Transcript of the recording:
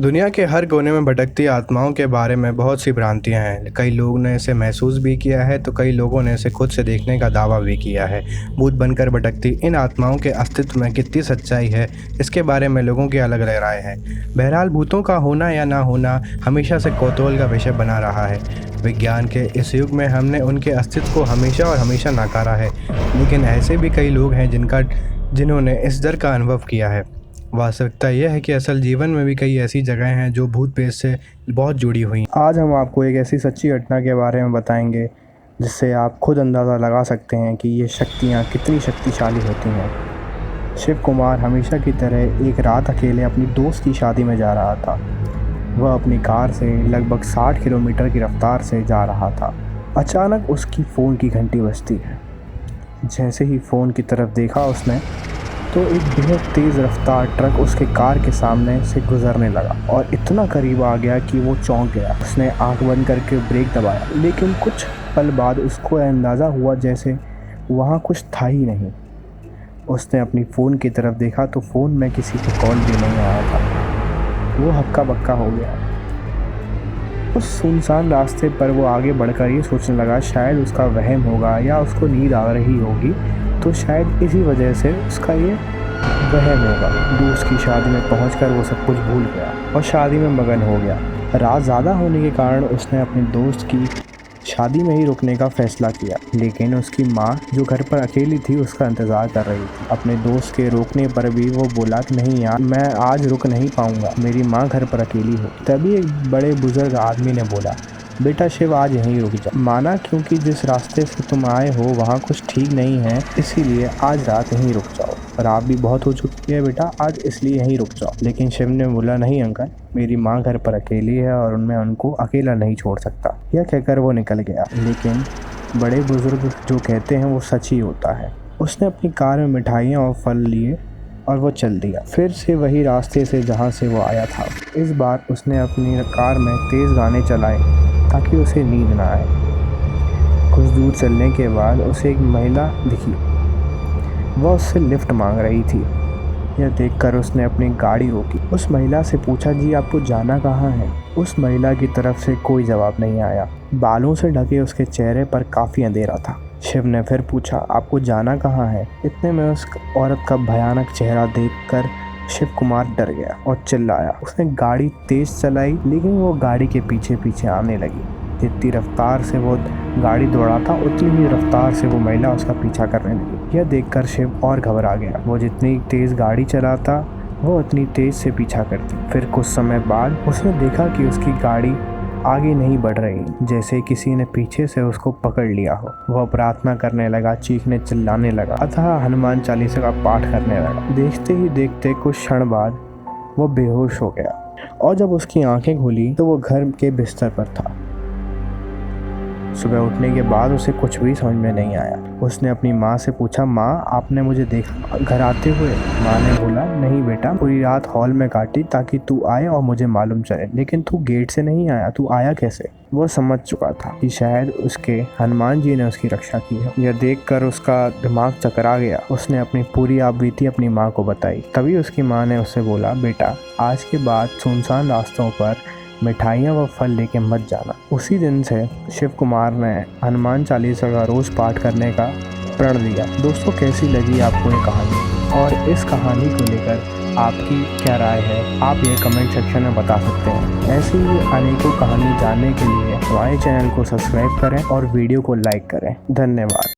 दुनिया के हर कोने में भटकती आत्माओं के बारे में बहुत सी भ्रांतियां हैं। कई लोगों ने इसे महसूस भी किया है तो कई लोगों ने इसे खुद से देखने का दावा भी किया है। भूत बनकर भटकती इन आत्माओं के अस्तित्व में कितनी सच्चाई है, इसके बारे में लोगों की अलग अलग राय है। बहरहाल, भूतों का होना या ना होना हमेशा से कौतूहल का विषय बना रहा है। विज्ञान के इस युग में हमने उनके अस्तित्व को हमेशा और हमेशा नकारा है, लेकिन ऐसे भी कई लोग हैं जिन्होंने इस डर का अनुभव किया है। वास्तविकता यह है कि असल जीवन में भी कई ऐसी जगहें हैं जो भूत प्रेत से बहुत जुड़ी हुई। आज हम आपको एक ऐसी सच्ची घटना के बारे में बताएंगे जिससे आप खुद अंदाज़ा लगा सकते हैं कि ये शक्तियाँ कितनी शक्तिशाली होती हैं। शिव कुमार हमेशा की तरह एक रात अकेले अपनी दोस्त की शादी में जा रहा था। वह अपनी कार से लगभग 60 किलोमीटर की रफ्तार से जा रहा था। अचानक उसकी फ़ोन की घंटी बजती है। जैसे ही फ़ोन की तरफ देखा उसने तो एक बेहद तेज़ रफ्तार ट्रक उसके कार के सामने से गुजरने लगा और इतना करीब आ गया कि वो चौंक गया। उसने आंख बंद करके ब्रेक दबाया, लेकिन कुछ पल बाद उसको अंदाज़ा हुआ जैसे वहाँ कुछ था ही नहीं। उसने अपनी फ़ोन की तरफ देखा तो फ़ोन में किसी को कॉल भी नहीं आया था। वो हक्का बक्का हो गया। उस सुनसान रास्ते पर वो आगे बढ़कर ये सोचने लगा शायद उसका वहम होगा या उसको नींद आ रही होगी, तो शायद इसी वजह से उसका ये वहम होगा। दोस्त की शादी में पहुंचकर वो सब कुछ भूल गया और शादी में मगन हो गया। रात ज़्यादा होने के कारण उसने अपने दोस्त की शादी में ही रुकने का फ़ैसला किया, लेकिन उसकी माँ जो घर पर अकेली थी उसका इंतज़ार कर रही थी। अपने दोस्त के रोकने पर भी वो बोला कि नहीं यार, मैं आज रुक नहीं पाऊँगा, मेरी माँ घर पर अकेली हो। तभी एक बड़े बुजुर्ग आदमी ने बोला, बेटा शिव, आज यहीं रुक जा। माना क्योंकि जिस रास्ते से तुम आए हो वहाँ कुछ ठीक नहीं है, इसीलिए आज रात यहीं रुक जाओ। रात भी बहुत हो चुकी है बेटा, आज इसलिए यहीं रुक जाओ। लेकिन शिव ने बोला, नहीं अंकल, मेरी माँ घर पर अकेली है और मैं उनको अकेला नहीं छोड़ सकता। यह कहकर वो निकल गया। लेकिन बड़े बुजुर्ग जो कहते हैं वो सच ही होता है। उसने अपनी कार में मिठाइयाँ और फल लिए और वो चल दिया, फिर से वही रास्ते से जहाँ से वो आया था। इस बार उसने अपनी कार में तेज़ गाने चलाए ताकि उसे नींद ना आए। कुछ दूर चलने के बाद उसे एक महिला दिखी। वह उससे लिफ्ट मांग रही थी। यह देखकर उसने अपनी गाड़ी रोकी। उस महिला से पूछा, जी आपको जाना कहाँ है? उस महिला की तरफ से कोई जवाब नहीं आया। बालों से ढके उसके चेहरे पर काफ़ी अंधेरा था। शिव ने फिर पूछा, आपको जाना कहाँ है? इतने में उस औरत का भयानक चेहरा देखकर शिव कुमार डर गया और चिल्लाया। उसने गाड़ी तेज चलाई, लेकिन वो गाड़ी के पीछे पीछे आने लगी। जितनी रफ्तार से वो गाड़ी दौड़ाता उतनी ही रफ्तार से वो महिला उसका पीछा करने लगी। यह देखकर शिव और घबरा गया। वो जितनी तेज़ गाड़ी चलाता वो उतनी तेज़ से पीछा करती। फिर कुछ समय बाद उसने देखा कि उसकी गाड़ी आगे नहीं बढ़ रही, जैसे किसी ने पीछे से उसको पकड़ लिया हो। वह प्रार्थना करने लगा, चीखने चिल्लाने लगा, अतः हनुमान चालीसा का पाठ करने लगा। देखते ही देखते कुछ क्षण बाद वो बेहोश हो गया और जब उसकी आंखें खुली तो वो घर के बिस्तर पर था। सुबह उठने के बाद उसे कुछ भी समझ में नहीं आया। उसने अपनी माँ से पूछा, माँ आपने मुझे देखा घर आते हुए? माँ ने बोला, नहीं बेटा, पूरी रात हॉल में काटी ताकि तू आए और मुझे मालूम चले, लेकिन तू गेट से नहीं आया, तू आया कैसे? वो समझ चुका था कि शायद उसके हनुमान जी ने उसकी रक्षा की है। यह देखकर उसका दिमाग चकरा गया। उसने अपनी पूरी आपबीती अपनी माँ को बताई। तभी उसकी माँ ने उससे बोला, बेटा आज के बाद सुनसान रास्तों पर मिठाइयाँ व फल लेके मत जाना। उसी दिन से शिव कुमार ने हनुमान चालीसा का रोज़ पाठ करने का प्रण लिया। दोस्तों, कैसी लगी आपको ये कहानी और इस कहानी को लेकर आपकी क्या राय है, आप ये कमेंट सेक्शन में बता सकते हैं। ऐसी ही अनेकों कहानी जानने के लिए हमारे चैनल को सब्सक्राइब करें और वीडियो को लाइक करें। धन्यवाद।